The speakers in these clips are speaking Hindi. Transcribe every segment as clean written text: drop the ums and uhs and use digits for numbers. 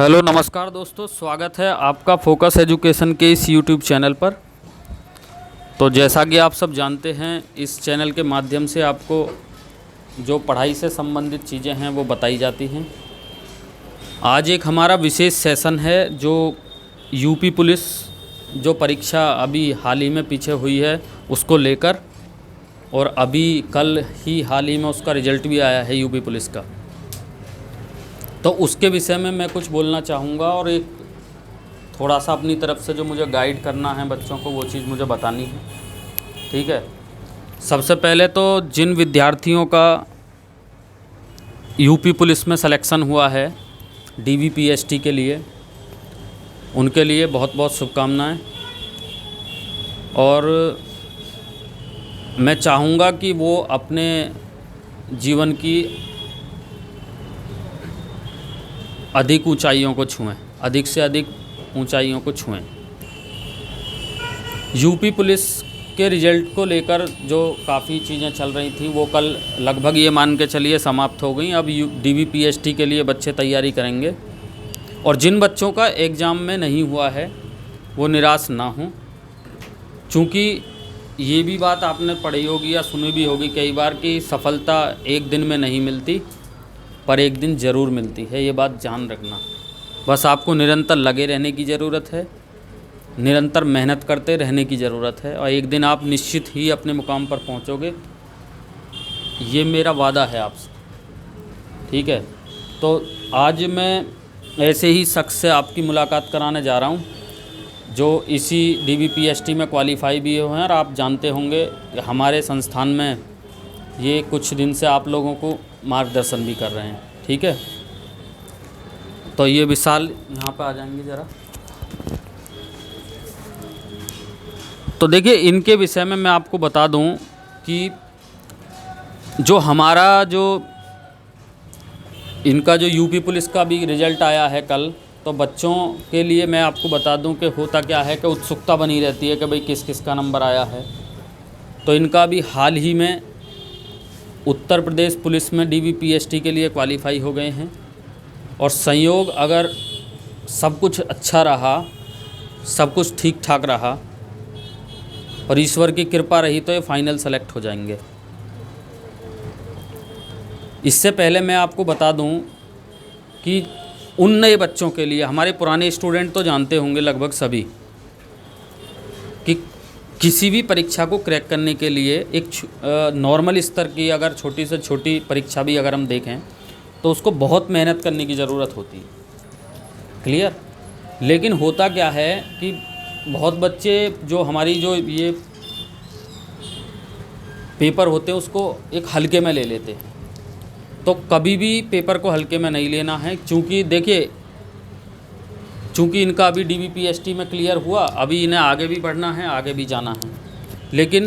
हेलो नमस्कार दोस्तों, स्वागत है आपका फोकस एजुकेशन के इस यूट्यूब चैनल पर। तो जैसा कि आप सब जानते हैं, इस चैनल के माध्यम से आपको जो पढ़ाई से संबंधित चीज़ें हैं वो बताई जाती हैं। आज एक हमारा विशेष सेशन है जो यूपी पुलिस जो परीक्षा अभी हाल ही में पीछे हुई है उसको लेकर, और अभी कल ही हाल ही में उसका रिजल्ट भी आया है यूपी पुलिस का। तो उसके विषय में मैं कुछ बोलना चाहूँगा और एक थोड़ा सा अपनी तरफ से जो मुझे गाइड करना है बच्चों को, वो चीज़ मुझे बतानी है। ठीक है। सबसे पहले तो जिन विद्यार्थियों का यूपी पुलिस में सिलेक्शन हुआ है डीवीपीएसटी के लिए, उनके लिए बहुत बहुत शुभकामनाएं। और मैं चाहूँगा कि वो अपने जीवन की अधिक ऊंचाइयों को छुएं, अधिक से अधिक ऊंचाइयों को छुएं। यूपी पुलिस के रिज़ल्ट को लेकर जो काफ़ी चीज़ें चल रही थी वो कल लगभग ये मान के चलिए समाप्त हो गई। अब डीवीपीएसटी के लिए बच्चे तैयारी करेंगे, और जिन बच्चों का एग्ज़ाम में नहीं हुआ है वो निराश ना हों, चूँकि ये भी बात आपने पढ़ी होगी या सुनी भी होगी कई बार कि सफलता एक दिन में नहीं मिलती, पर एक दिन ज़रूर मिलती है। ये बात जान रखना। बस आपको निरंतर लगे रहने की ज़रूरत है, निरंतर मेहनत करते रहने की ज़रूरत है, और एक दिन आप निश्चित ही अपने मुकाम पर पहुंचोगे। ये मेरा वादा है आपसे। ठीक है। तो आज मैं ऐसे ही शख्स से आपकी मुलाकात कराने जा रहा हूं जो इसी डीवीपीएसटी में क्वालिफाई भी हुए हैं, और आप जानते होंगे हमारे संस्थान में ये कुछ दिन से आप लोगों को मार्गदर्शन भी कर रहे हैं। ठीक है। तो ये विशाल यहाँ पे आ जाएंगे ज़रा। तो देखिए, इनके विषय में मैं आपको बता दूं कि जो हमारा इनका जो यूपी पुलिस का भी रिज़ल्ट आया है कल, तो बच्चों के लिए मैं आपको बता दूं कि होता क्या है कि उत्सुकता बनी रहती है कि भाई किस किस का नंबर आया है। तो इनका भी हाल ही में उत्तर प्रदेश पुलिस में डीवीपीएसटी के लिए क्वालिफाई हो गए हैं, और संयोग अगर सब कुछ अच्छा रहा, सब कुछ ठीक ठाक रहा और ईश्वर की कृपा रही तो ये फाइनल सेलेक्ट हो जाएंगे। इससे पहले मैं आपको बता दूं कि उन नए बच्चों के लिए, हमारे पुराने स्टूडेंट तो जानते होंगे लगभग सभी कि किसी भी परीक्षा को क्रैक करने के लिए एक नॉर्मल स्तर की अगर छोटी से छोटी परीक्षा भी अगर हम देखें तो उसको बहुत मेहनत करने की ज़रूरत होती है। क्लियर। लेकिन होता क्या है कि बहुत बच्चे जो हमारी जो ये पेपर होते हैं उसको एक हल्के में ले लेते हैं। तो कभी भी पेपर को हल्के में नहीं लेना है, क्योंकि देखिए, चूँकि इनका अभी डीवीपीएसटी में क्लियर हुआ, अभी इन्हें आगे भी बढ़ना है, आगे भी जाना है, लेकिन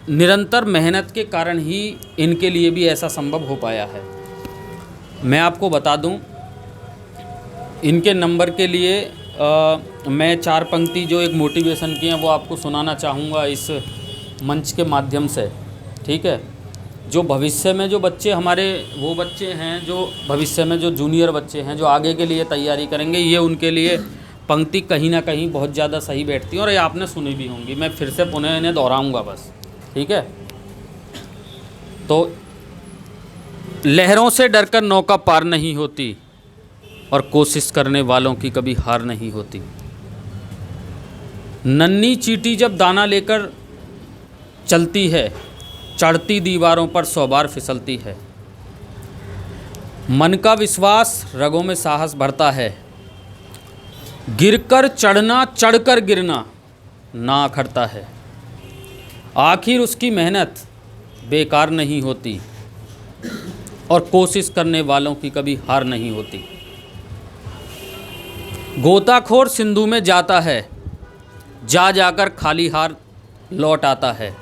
निरंतर मेहनत के कारण ही इनके लिए भी ऐसा संभव हो पाया है। मैं आपको बता दूं, इनके नंबर के लिए मैं 4 पंक्ति जो एक मोटिवेशन की हैं वो आपको सुनाना चाहूँगा इस मंच के माध्यम से। ठीक है। जो भविष्य में जो बच्चे हमारे वो बच्चे हैं जो भविष्य में जो जूनियर बच्चे हैं जो आगे के लिए तैयारी करेंगे, ये उनके लिए पंक्ति कहीं ना कहीं बहुत ज़्यादा सही बैठती है, और ये आपने सुनी भी होंगी। मैं फिर से पुनः इन्हें दोहराऊंगा बस। ठीक है। तो लहरों से डरकर नौका पार नहीं होती, और कोशिश करने वालों की कभी हार नहीं होती। नन्ही चींटी जब दाना लेकर चलती है, चढ़ती दीवारों पर 100 बार फिसलती है। मन का विश्वास रगों में साहस भरता है, गिरकर चढ़ना चढ़कर गिरना ना अखरता है। आखिर उसकी मेहनत बेकार नहीं होती, और कोशिश करने वालों की कभी हार नहीं होती। गोताखोर सिंधु में जाता है, जा जाकर खाली हार लौट आता है।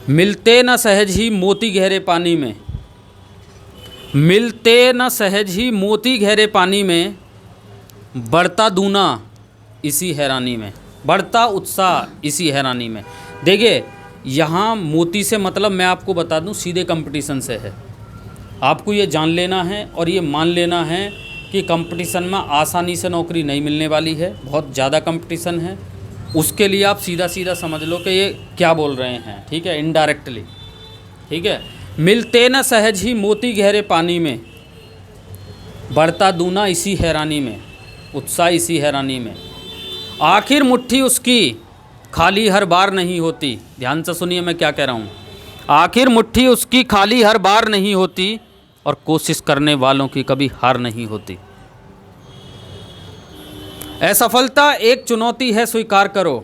मिलते न सहज ही मोती गहरे पानी में, मिलते न सहज ही मोती गहरे पानी में, बढ़ता दूना इसी हैरानी में, बढ़ता उत्साह इसी हैरानी में। देखिए, यहाँ मोती से मतलब मैं आपको बता दूं सीधे कंपटीशन से है। आपको ये जान लेना है और ये मान लेना है कि कंपटीशन में आसानी से नौकरी नहीं मिलने वाली है, बहुत ज़्यादा कंपटीशन है। उसके लिए आप सीधा सीधा समझ लो कि ये क्या बोल रहे हैं, ठीक है, इनडायरेक्टली, ठीक है। मिलते न सहज ही मोती गहरे पानी में, बढ़ता दूना इसी हैरानी में, उत्साह इसी हैरानी में। आखिर मुट्ठी उसकी खाली हर बार नहीं होती। ध्यान से सुनिए मैं क्या कह रहा हूँ। आखिर मुट्ठी उसकी खाली हर बार नहीं होती, और कोशिश करने वालों की कभी हार नहीं होती। असफलता एक चुनौती है स्वीकार करो।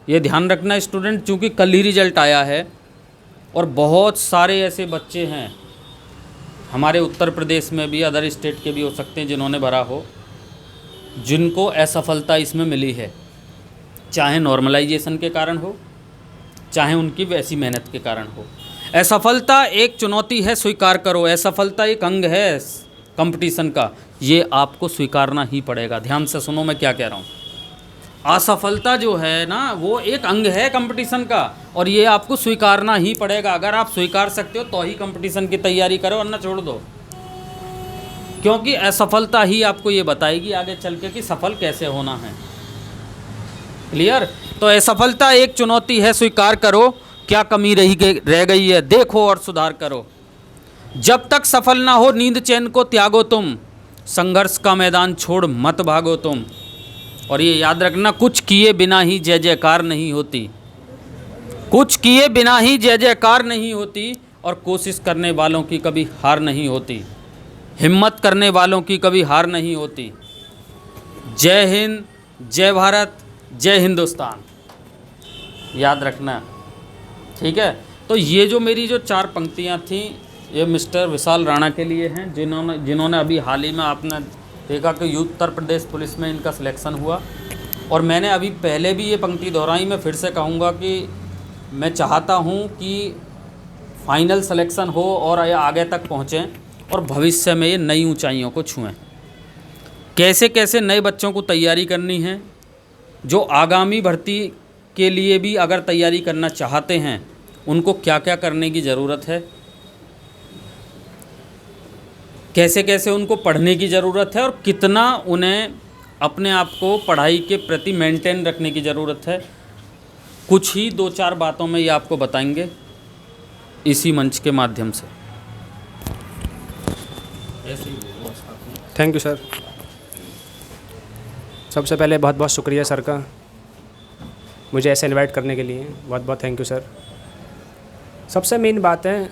ये ध्यान रखना स्टूडेंट, चूँकि कल ही रिजल्ट आया है और बहुत सारे ऐसे बच्चे हैं हमारे उत्तर प्रदेश में भी, अदर स्टेट के भी हो सकते हैं जिन्होंने भरा हो, जिनको असफलता इसमें मिली है, चाहे नॉर्मलाइजेशन के कारण हो, चाहे उनकी वैसी मेहनत के कारण हो। असफलता एक चुनौती है स्वीकार करो। असफलता एक अंग है कंपटीशन का, ये आपको स्वीकारना ही पड़ेगा। ध्यान से सुनो मैं क्या कह रहा हूँ। असफलता जो है ना, वो एक अंग है कंपटीशन का, और ये आपको स्वीकारना ही पड़ेगा। अगर आप स्वीकार सकते हो तो ही कंपटीशन की तैयारी करो, वरना छोड़ दो, क्योंकि असफलता ही आपको ये बताएगी आगे चल के कि सफल कैसे होना है। क्लियर? तो असफलता एक चुनौती है स्वीकार करो, क्या कमी रह गई है देखो और सुधार करो। जब तक सफल ना हो नींद चैन को त्यागो तुम, संघर्ष का मैदान छोड़ मत भागो तुम। और ये याद रखना, कुछ किए बिना ही जय जयकार नहीं होती। कुछ किए बिना ही जय जयकार नहीं होती, और कोशिश करने वालों की कभी हार नहीं होती। हिम्मत करने वालों की कभी हार नहीं होती। जय हिंद, जय भारत, जय हिंदुस्तान, याद रखना, ठीक है। तो ये जो मेरी जो 4 पंक्तियाँ थीं, ये मिस्टर विशाल राणा के लिए हैं, जिन्होंने अभी हाल ही में आपने देखा कि उत्तर प्रदेश पुलिस में इनका सिलेक्शन हुआ। और मैंने अभी पहले भी ये पंक्ति दोहराई, मैं फिर से कहूँगा कि मैं चाहता हूँ कि फाइनल सिलेक्शन हो और आगे तक पहुँचें, और भविष्य में ये नई ऊंचाइयों को छुएं। कैसे कैसे नए बच्चों को तैयारी करनी है, जो आगामी भर्ती के लिए भी अगर तैयारी करना चाहते हैं, उनको क्या क्या करने की ज़रूरत है, कैसे कैसे उनको पढ़ने की ज़रूरत है, और कितना उन्हें अपने आप को पढ़ाई के प्रति मेंटेन रखने की ज़रूरत है, कुछ ही 2-4 बातों में ये आपको बताएंगे इसी मंच के माध्यम से। Thank you sir. सबसे पहले बहुत बहुत शुक्रिया सर का, मुझे ऐसे इनवाइट करने के लिए बहुत बहुत थैंक यू सर। सबसे मेन बात है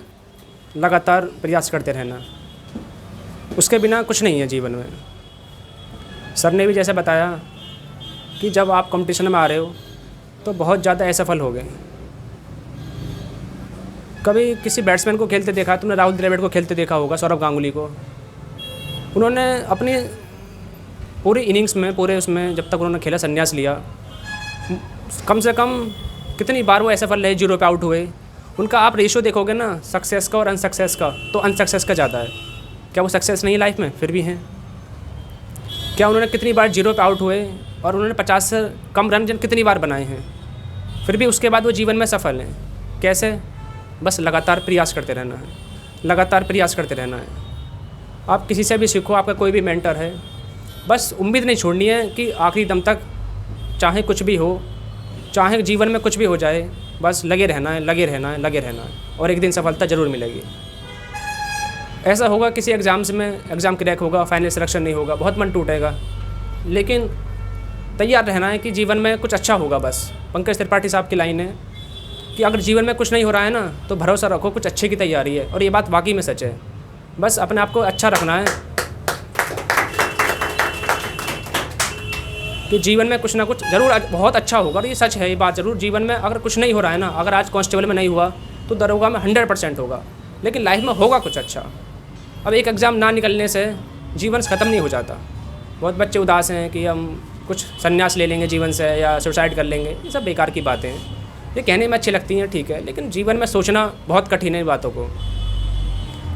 लगातार प्रयास करते रहना, उसके बिना कुछ नहीं है जीवन में। सर ने भी जैसे बताया कि जब आप कंपटीशन में आ रहे हो तो बहुत ज़्यादा असफल हो गए। कभी किसी बैट्समैन को खेलते देखा, तुमने राहुल द्रविड़ को खेलते देखा होगा, सौरव गांगुली को। उन्होंने अपनी पूरी इनिंग्स में, पूरे उसमें जब तक उन्होंने खेला, संन्यास लिया, कम से कम कितनी बार वो असफल रहे, 0 पे आउट हुए। उनका आप रेशो देखोगे ना सक्सेस का और अनसक्सेस का, तो अनसक्सेस का ज़्यादा है। क्या वो सक्सेस नहीं लाइफ में? फिर भी हैं। क्या उन्होंने कितनी बार 0 पे आउट हुए और उन्होंने 50 से कम रन कितनी बार बनाए हैं, फिर भी उसके बाद वो जीवन में सफल हैं। कैसे? बस लगातार प्रयास करते रहना है, लगातार प्रयास करते रहना है। आप किसी से भी सीखो, आपका कोई भी मेंटर है, बस उम्मीद नहीं छोड़नी है कि आखिरी दम तक चाहे कुछ भी हो, चाहे जीवन में कुछ भी हो जाए, बस लगे रहना है, लगे रहना है, लगे रहना है, और एक दिन सफलता ज़रूर मिलेगी। ऐसा होगा किसी एग्ज़ाम्स में एग्ज़ाम क्रैक होगा, फाइनल सिलेक्शन नहीं होगा, बहुत मन टूटेगा, लेकिन तैयार रहना है कि जीवन में कुछ अच्छा होगा। बस पंकज त्रिपाठी साहब की लाइन है कि अगर जीवन में कुछ नहीं हो रहा है ना, तो भरोसा रखो कुछ अच्छे की तैयारी है, और ये बात वाकई में सच है। बस अपने आप को अच्छा रखना है कि जीवन में कुछ ना कुछ ज़रूर बहुत अच्छा होगा, और ये सच है, ये बात ज़रूर। जीवन में अगर कुछ नहीं हो रहा है ना, अगर आज कांस्टेबल में नहीं हुआ तो दरोगा में 100% होगा, लेकिन लाइफ में होगा कुछ अच्छा। अब एक एग्ज़ाम ना निकलने से जीवन ख़त्म नहीं हो जाता। बहुत बच्चे उदास हैं कि हम कुछ संन्यास ले लेंगे जीवन से या सुसाइड कर लेंगे, ये सब बेकार की बातें हैं। ये कहने में अच्छी लगती हैं, ठीक है, लेकिन जीवन में सोचना बहुत कठिन है बातों को।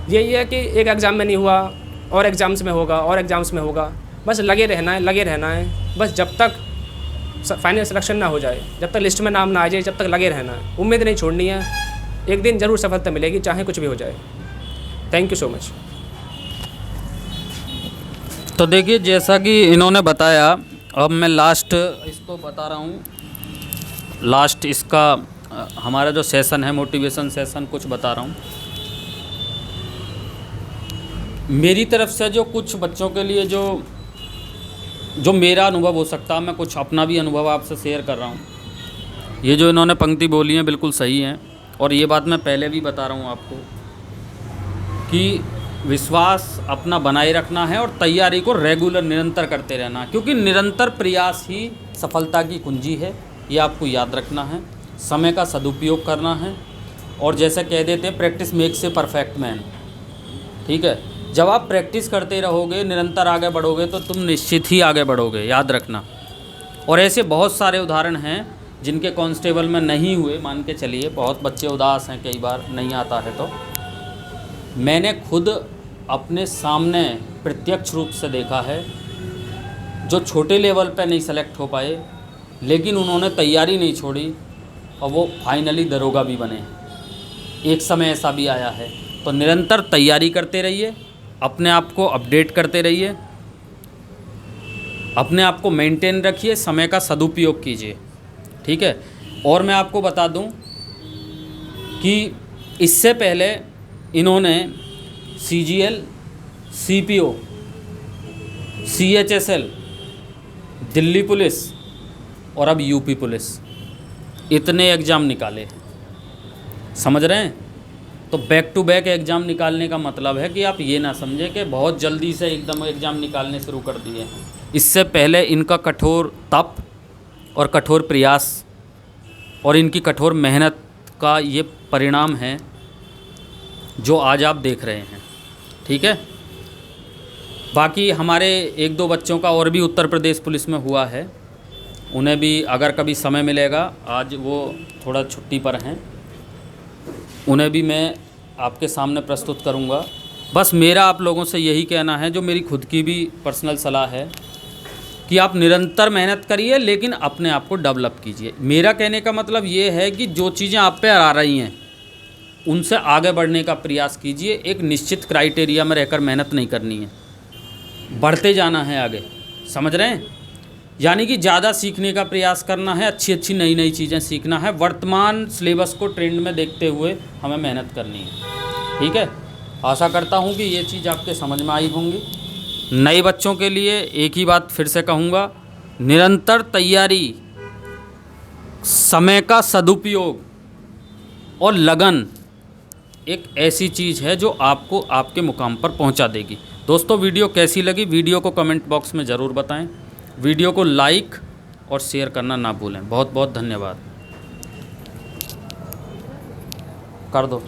यही है कि एक एग्ज़ाम में नहीं हुआ और एग्ज़ाम्स में होगा और एग्ज़ाम्स में होगा, बस लगे रहना है, लगे रहना है। बस जब तक फाइनल सिलेक्शन ना हो जाए, जब तक लिस्ट में नाम ना आ जाए, जब तक लगे रहना है, उम्मीद नहीं छोड़नी है। एक दिन ज़रूर सफलता मिलेगी, चाहे कुछ भी हो जाए। Thank you so much. तो देखिए, जैसा कि इन्होंने बताया, अब मैं लास्ट इसको बता रहा हूँ। लास्ट इसका हमारा जो सेशन है, मोटिवेशन सेशन, कुछ बता रहा हूँ। मेरी तरफ से जो कुछ बच्चों के लिए जो मेरा अनुभव हो सकता है, मैं कुछ अपना भी अनुभव आपसे शेयर कर रहा हूँ। ये जो इन्होंने पंक्ति बोली है बिल्कुल सही है, और ये बात मैं पहले भी बता रहा हूँ आपको कि विश्वास अपना बनाए रखना है और तैयारी को रेगुलर निरंतर करते रहना है, क्योंकि निरंतर प्रयास ही सफलता की कुंजी है। ये आपको याद रखना है। समय का सदुपयोग करना है, और जैसे कह देते हैं, practice makes a perfect man. ठीक है, जब आप प्रैक्टिस करते रहोगे, निरंतर आगे बढ़ोगे, तो तुम निश्चित ही आगे बढ़ोगे, याद रखना। और ऐसे बहुत सारे उदाहरण हैं जिनके कांस्टेबल में नहीं हुए, मान के चलिए। बहुत बच्चे उदास हैं, कई बार नहीं आता है। तो मैंने खुद अपने सामने प्रत्यक्ष रूप से देखा है, जो छोटे लेवल पे नहीं सेलेक्ट हो पाए, लेकिन उन्होंने तैयारी नहीं छोड़ी और वो फाइनली दरोगा भी बने। एक समय ऐसा भी आया है। तो निरंतर तैयारी करते रहिए, अपने आप को अपडेट करते रहिए, अपने आप को मेंटेन रखिए, समय का सदुपयोग कीजिए। ठीक है। और मैं आपको बता दूं कि इससे पहले इन्होंने CGL, CPO, CHSL, Delhi police और अब यूपी पुलिस, इतने एग्ज़ाम निकाले हैं। समझ रहे हैं? तो बैक टू बैक एग्ज़ाम निकालने का मतलब है कि आप ये ना समझें कि बहुत जल्दी से एकदम एग्ज़ाम निकालने शुरू कर दिए हैं। इससे पहले इनका कठोर तप और कठोर प्रयास और इनकी कठोर मेहनत का ये परिणाम है जो आज आप देख रहे हैं। ठीक है। बाकी हमारे एक दो बच्चों का और भी उत्तर प्रदेश पुलिस में हुआ है, उन्हें भी अगर कभी समय मिलेगा, आज वो थोड़ा छुट्टी पर हैं, उन्हें भी मैं आपके सामने प्रस्तुत करूंगा। बस मेरा आप लोगों से यही कहना है, जो मेरी खुद की भी पर्सनल सलाह है, कि आप निरंतर मेहनत करिए, लेकिन अपने आप को डेवलप कीजिए। मेरा कहने का मतलब ये है कि जो चीज़ें आप पे आ रही हैं उनसे आगे बढ़ने का प्रयास कीजिए। एक निश्चित क्राइटेरिया में रहकर मेहनत नहीं करनी है, बढ़ते जाना है आगे। समझ रहे हैं? यानी कि ज़्यादा सीखने का प्रयास करना है, अच्छी अच्छी नई नई चीज़ें सीखना है, वर्तमान सिलेबस को ट्रेंड में देखते हुए हमें मेहनत करनी है। ठीक है। आशा करता हूँ कि ये चीज़ आपके समझ में आई होंगी। नए बच्चों के लिए एक ही बात फिर से कहूँगा, निरंतर तैयारी, समय का सदुपयोग और लगन एक ऐसी चीज़ है जो आपको आपके मुकाम पर पहुंचा देगी। दोस्तों, वीडियो कैसी लगी, वीडियो को कमेंट बॉक्स में ज़रूर बताएं। वीडियो को लाइक और शेयर करना ना भूलें। बहुत बहुत धन्यवाद। कर दो।